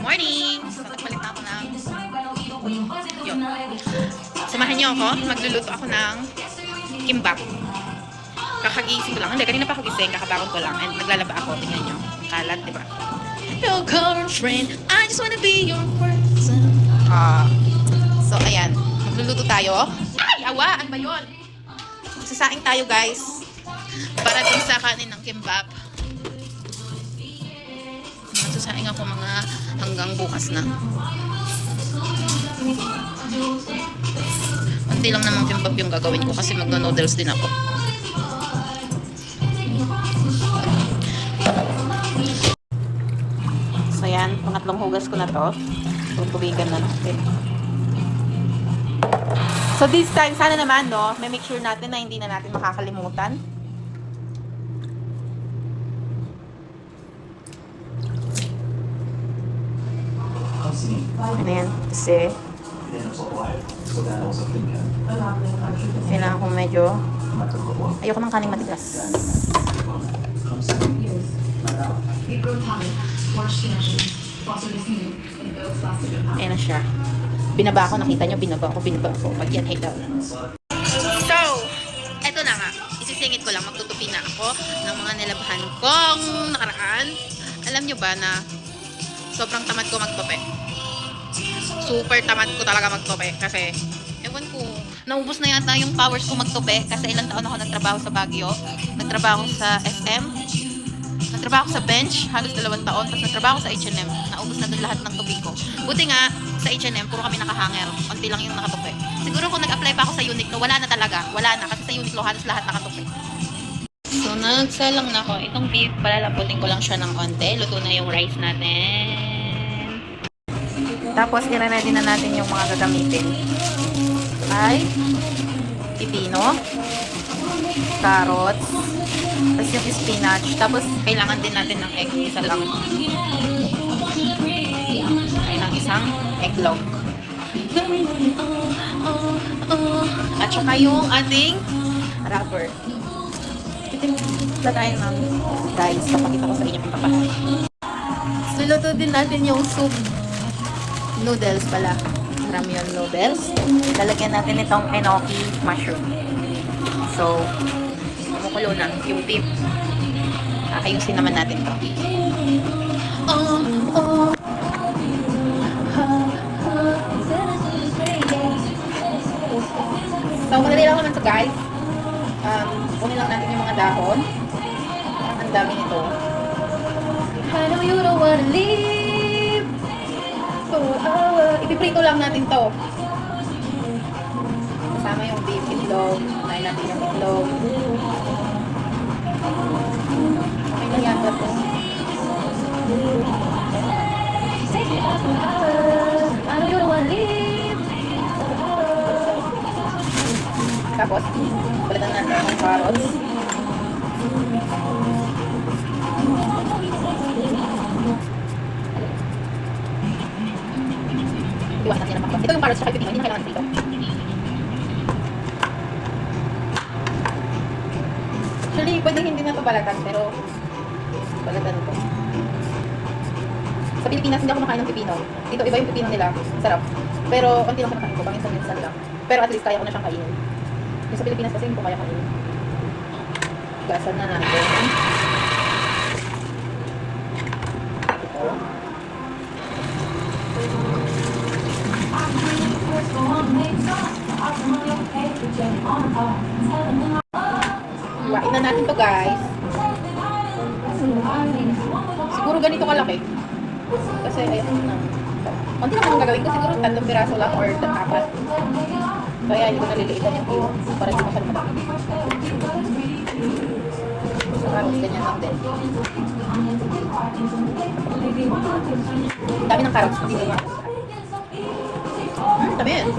Morning! So, nagpalit na ako ng yun. Samahan niyo ako. Magluluto ako ng kimbap. Kakagising ko lang. Hindi, kanina pa ako gising. Kakabangon ko lang. And naglalaba ako. Tingnan niyo. Kalat, diba? Your girlfriend, I just wanna be your person. So, ayan. Magluluto tayo. Ay! Awa! Ano ba yun? Sasaing tayo, guys. Para din sa kanin ng kimbap. Magsasaing ako mga hanggang bukas na. Unti lang namang kimbap yung gagawin ko kasi magno-noodles din ako. So yan, pangatlong hugas ko na to. Tutubigan na natin. So this time, sana naman, no, may make sure natin na hindi na natin makakalimutan. Ano yan? Kasi kailangan ko medyo ayoko ng kaning matigas. Ayan na siya. Binaba ako, nakita nyo, binaba ako. Pag yan, hello. So, eto na nga. Isisingit ko lang, magtutupi na ako ng mga nilabhan kong nakaraan. Alam nyo ba na sobrang tamad ko magtupi? Super tamad ko talaga magtupi kasi ewan ko, naubos na yata yung powers ko magtupi kasi ilang taon ako nagtrabaho sa Baguio, nagtrabaho sa SM, nagtrabaho sa bench, halos 2 taon, tapos nagtrabaho sa H&M, naubos na doon lahat ng tupi ko. Buti nga, sa H&M, puro kami nakahanger, konti lang yung nakatupi. Siguro kung nag-apply pa ako sa Uniqlo, wala na talaga, wala na, kasi sa Uniqlo halos lahat nakatupi. So, nagsalang na ako. Itong beef, palalambutin ko lang siya ng konti. Luto na yung rice natin. Tapos, i-ready na natin yung mga gagamitin. Ay, pipino, carrots, tapos yung spinach. Tapos, kailangan din natin ng egg. Isa lang. Ay, ng isang eggnog. At saka yung ating rubber. Latayin lang. Guys, papakita ko sa inyo kung papahay. So, luto din natin yung soup. Noodles pala. Ramyun noodles. Lalagyan natin itong enoki mushroom. So, kumukulo na yung beef. Ayusin naman natin to. So, madali lang naman to, guys. Kunin lang natin yung mga dahon. Ang dami nito. I know you don't wanna leave for our... Ipiprito lang natin to. Kasama yung beef, itlog. Kunain natin yung itlog. Okay na yan to. I know you don't wanna leave. Tapos, palitan natin ang carrots. Iwasan natin naman. Ito yung carrots sa pipino, hindi na kailangan dito. Actually, pwede hindi na ito balatan, pero balatan ito. Sa Pilipinas, hindi ako makain ng pipino. Dito, iba yung pipino nila. Sarap. Pero, konti lang kumakain ko. Pangin-minsan lang. Pero at least, kaya ko na siyang kainin. Yung sa Pilipinas kasi hindi ko kaya kainin. Gasan na natin. Ito. Iwain na natin to, guys. Siguro ganito kalaki. Kasi, ayan na. Konti lang ang gagawin ko. Siguro 3 piraso lang or 4. Kaya hindi ko naliliitan yung iyo para hindi masyadong madami. Sa carrots, ganyan lang din. Dami ng carrots. Hindi ko dami yan.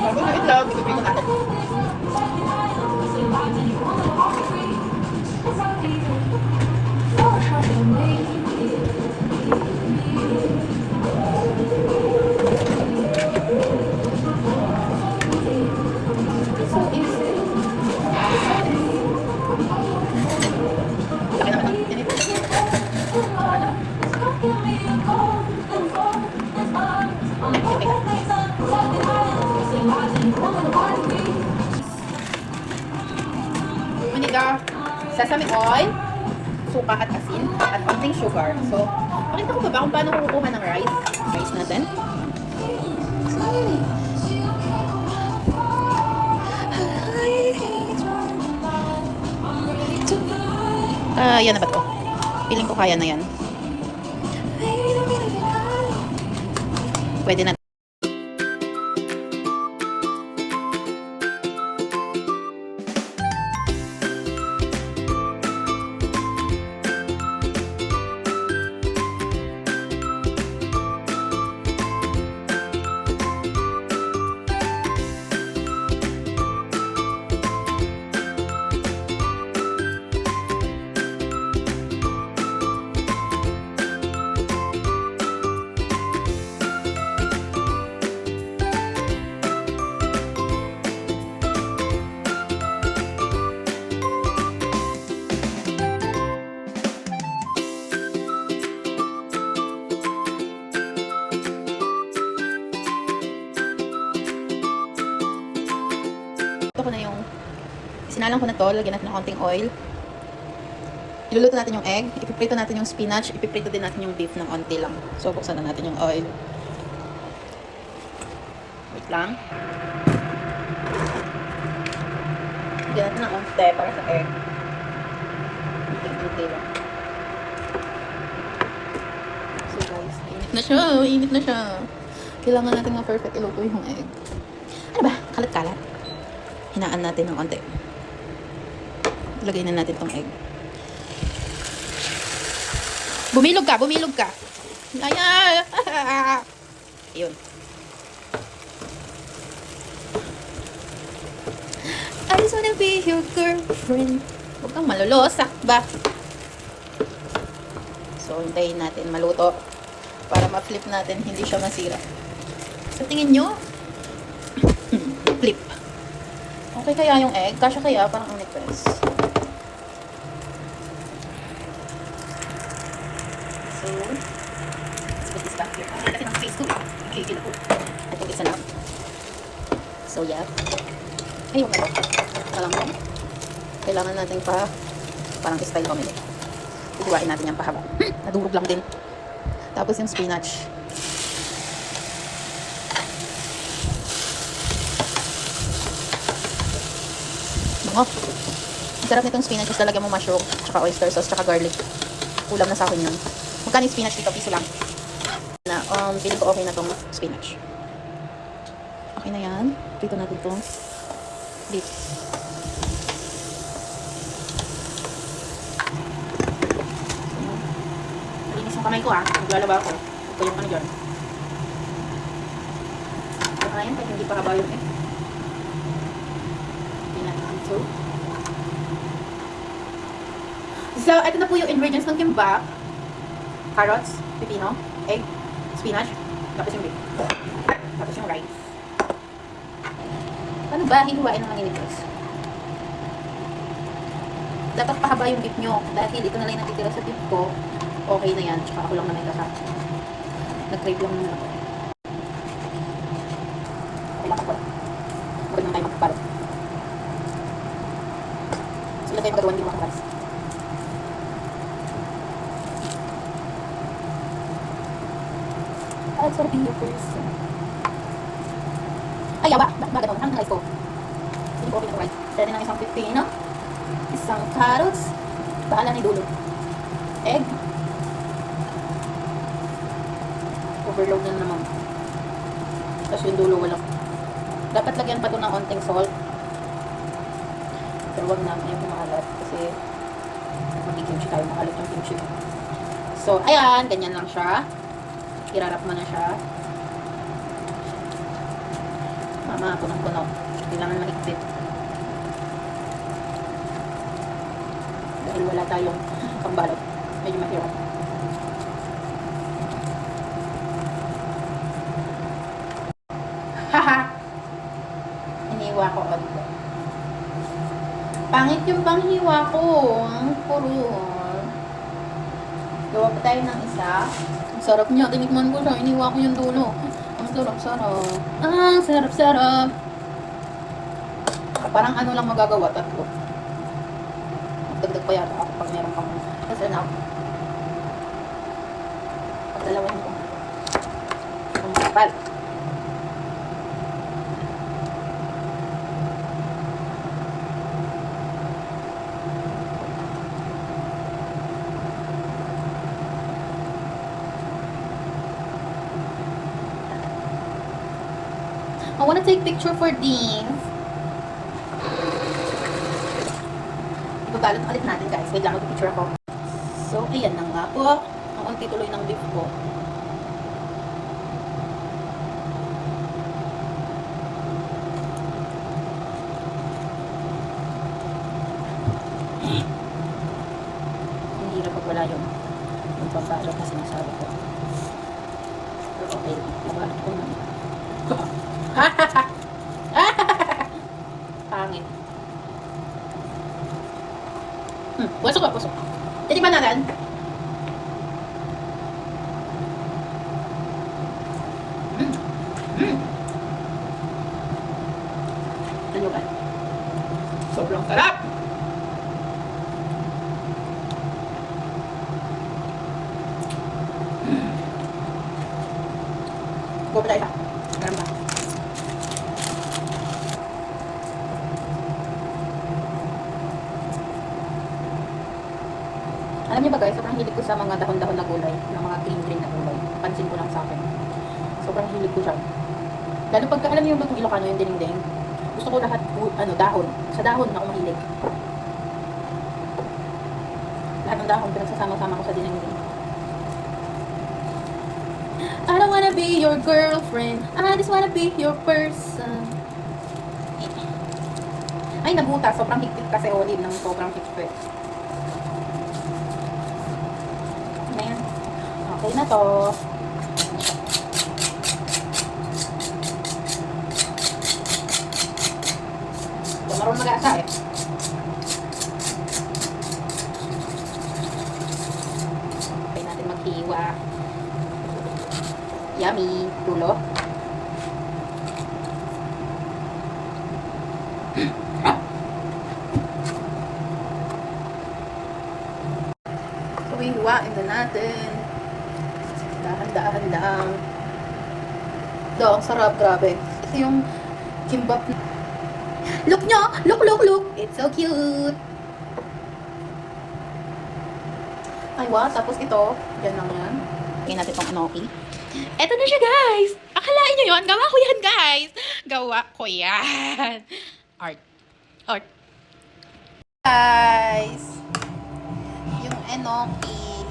Bago na itlog, ipipin ko natin. suka at asin at konting sugar. So, pakita ko ba kung paano kukuha ng rice? Rice natin. Yan na ba to? Feeling ko kaya na yan. Pwede na. Ko na yung sinalang ko na to, lagyan natin ng konting oil. Iluluto natin yung egg, ipiprito natin yung spinach, ipiprito din natin yung beef ng konti lang. So, buksan na natin yung oil. Wait lang. Lagyan natin ng konti para sa egg. Konti lang. So guys, init na siya, init na siya. Kailangan natin na perfect iluto yung egg. Ano ba? Kalat-kalat. Hinaan natin ng konti. Ilagay na natin tong egg. Bumilog ka, bumilog ka. Ayan. Ayun. I just wanna be your girlfriend. Huwag kang malolosak ba? So, hintayin natin maluto para ma-flip natin, hindi siya masira. Sa tingin nyo, flip. Okay kaya yung egg? Kasya kaya? Parang ang nipres. So, let's put this back here. Kasi ng face ko. Okay, feel ko. I think it's enough. So, yeah. Ayun na ito. Alam mo, kailangan natin pa parang style kami. Ihiwain natin yung pahaba. Nadurog lang din. Tapos yung spinach. Oh, ang sarap nitong spinach. Tapos lalagyan mo mushroom, tsaka oyster sauce, tsaka garlic. Ulam na sa akin yun. Magkano yung spinach dito? Piso lang. Na, feeling ko okay na tong spinach. Okay na yan. Prito natin itong beef. Malinis yung kamay ko Maglalaba ako. Ito yung ano dyan. Ito na yan, kahit hindi pa kabayo eh. So, ito na po yung ingredients ng kimbap. Carrots, pepino, egg, spinach, tapos yung beef. Tapos yung rice. Ano ba? Hinuwain ng maninipis. Dapat pahaba yung beef nyo. Dahil ito na lang natitira sa beef ko. Okay na yan. Tsaka ako lang na may kasa. Nag-crave lang naman ako. Kailangan ko lang. Huwag naman tayo magpaparot. Sila tayo magagawa hindi makakaras. I'll sort of be your person. Ay, yawa! Baga doon. Ang rice ko. Hindi ko okay na rice. Pwede ng isang pipino. Isang carrots. Baala ni dulo. Egg. Overload na naman. Tapos yung dulo wala. Dapat lagyan pa ito ng onting salt. Pero wag na. Ayaw kumakalat. Kasi mag-kimchi tayo. Makalat yung kimchi. So, ayan. Ganyan lang siya. Irarap mo na siya. Mama, punong-puno. Kailangan mahigpit. Dahil wala tayong pambalot. Medyo mahirap. Haha! Iniwa ko onto. Pangit yung panghiwa ko. Ang puro. Gawa pa tayo ng isa. Ang sarap niya. Tinikman ko siya. Iniwa ko yung dulo. Ang sarap-sarap. Ang sarap-sarap. Parang ano lang magagawa. Tatlo. Magdagdag pa yata ako pag meron pang Kasi na, pagdalawan ko. Ang kapal. I wanna take picture for this. Ibabalot ulit natin guys. Wait lang, mag-picture ako. So, ayan na nga po. Ang unti tuloy ng beef ko. Hindi na pag wala yun. Yung pabalot na sinasabi ko. Pero okay. Nabalot ko na. Pangit. Pasok ka, pasok. Titikman natin. Ano ba? Sobrang sarap. Go pa tayo. Sarap ba? Alam niyo ba guys, sobrang hilig ko sa mga dahon-dahon na gulay, ng mga green na gulay. Pansin ko lang sa akin. Sobrang hilig ko siya. Lalo pagka alam niyo yung lutong Ilocano, yung dinding, gusto ko lahat dahon. Sa dahon na ako mahilig. Lahat ng dahon pinagsasama-sama ko sa dinding. I don't wanna be your girlfriend. I just wanna be your person. Ay, nabuta. Sobrang higpit kasi olive ng sobrang higpit. Ayan. Okay na to. Marunong mag-asa eh. Okay natin maghiwa. Yummy. Dulo. So, hihiwain na natin. Dahan-dahan lang. Do, ang sarap. Grabe. Ito yung kimbap. Look nyo! Look! It's so cute! Ay, wow. Tapos ito. Yan lang yan. Lagyan natin itong enoki. Eto na siya, guys! Akalain nyo yun? Gawa ko yan, guys! Gawa ko yan! Art. Guys! Yung enoki.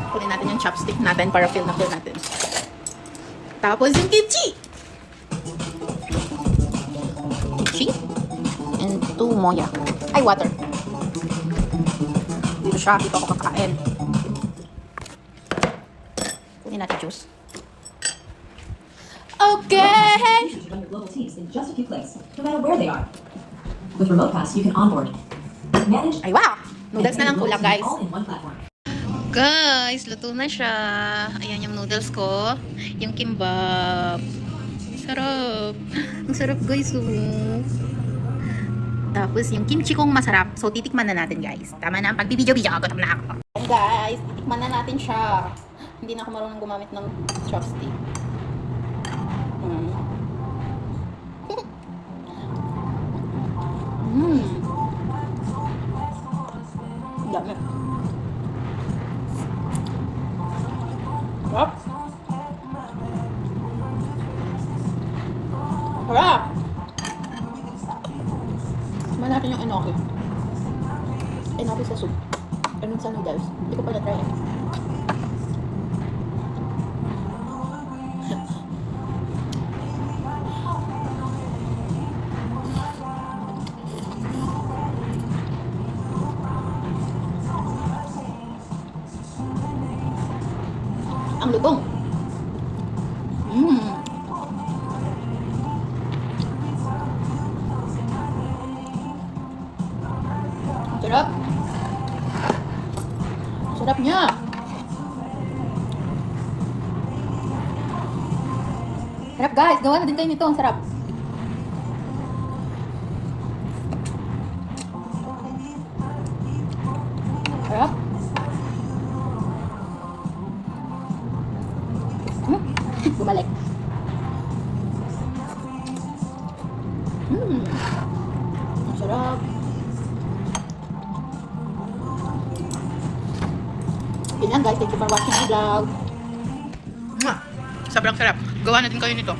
Kunin natin yung chopstick natin para feel natin. Tapos yung kimchi! And 2 moya. Ay, water. Dito siya. Dito ako kakain. Kunin natin juice. Okay! You can run your global teams in just a few clicks, no matter where they are. With Remote Pass, you can onboard, manage, Ay, wow! Noodles na lang and kulang, guys. all in one platform. Guys, luto na siya. Ayan yung noodles ko. Yung kimbap. Sarap. Ang sarap, guys. Oh. Tapos yung kimchi kong masarap. So, titikman na natin, guys. Tama na ang pagbibideo-video. Gutom na ako. And guys, titikman na natin siya. Hindi na ako marunong gumamit ng chopstick. Dami. Sarap. Sarap. Tikman natin yung enoki. Enoki sa soup. Ano sa noodles. Hindi ko pa na-try eh. Ang lutong. Sarap. Sarap niya. Sarap, guys. Gawa na din kayo nito. Ang sarap. Sarap. Ang sarap. Yun lang guys, thank you for watching my vlog. Sobrang sarap. Gawa na din kayo nito.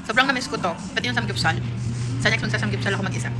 Sobrang namis ko to. Pati yung samgyupsal. Sa next one sa samgyupsal ako mag-isa.